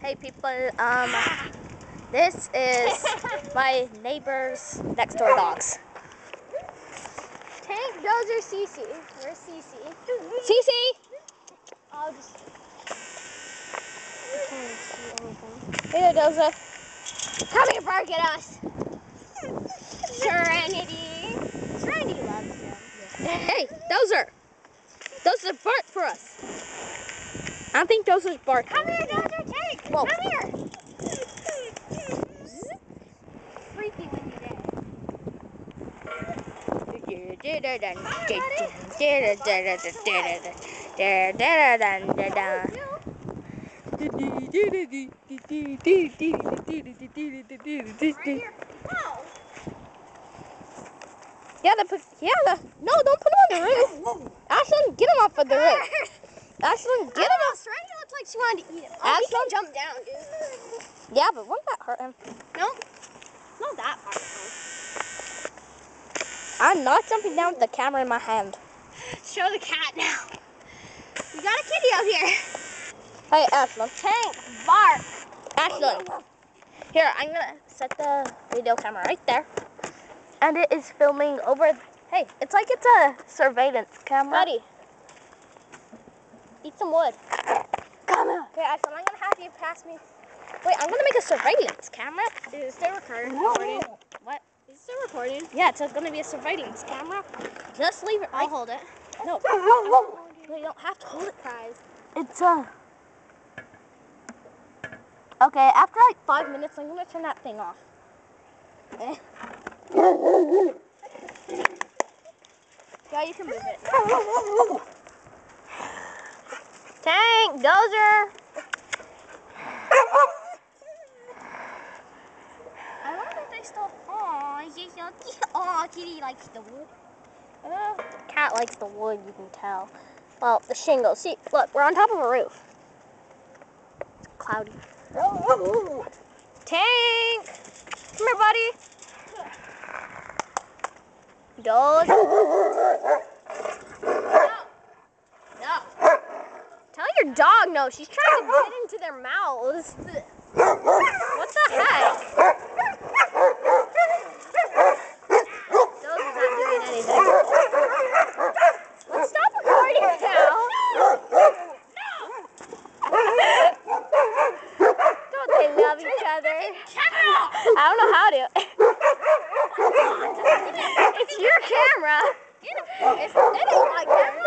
Hey people, this is my neighbor's next door dogs. Tank, Dozer, Cece. Where's Cece? Cece! I'll just. I can't see anything. Hey there, Doza. Come here, bark at us. Serenity. Serenity loves him. Hey, Dozer! Dozer bark for us. I don't think Dozer's barking. Come here, Dozer, Tank. Whoa. Come here. Freaky windy day. No, don't put him on the roof. Ashlyn, get him off of the roof. Ashlyn, get him off. Serenity looks like she wanted to eat him. Oh, we Ashlyn? can jump down, dude. Yeah, but wouldn't that hurt him? Nope. Not that far. I'm not jumping down with the camera in my hand. Show the cat now. We got a kitty out here. Hey, Ashlyn. Tank, bark. Ashlyn. Here, I'm going to set the video camera right there. And it is filming over. Hey, it's like it's a surveillance camera. Buddy, eat some wood. Come here. Okay, Ashlyn, I'm going to have you pass me. Wait, I'm going to make a surveillance camera. Is it still recording? What? Is it still recording? Yeah, it's going to be a surveillance camera. Just leave it. I'll hold it. No. You don't have to hold it. Prize. It's Okay, after like 5 minutes, I'm gonna turn that thing off. Yeah, you can move it. Tank, Dozer. I wonder if they still. Oh, kitty likes the wood. Cat likes the wood, you can tell. Well, the shingles. See, look, we're on top of a roof. It's cloudy. Tank! Come here, buddy. Dozer. No. Tell your dog no. She's trying to get into their mouths. What the heck? Dozer's not doing anything. Let's stop recording now. Don't they love each other? I don't know how to. It's your camera. It ain't my camera.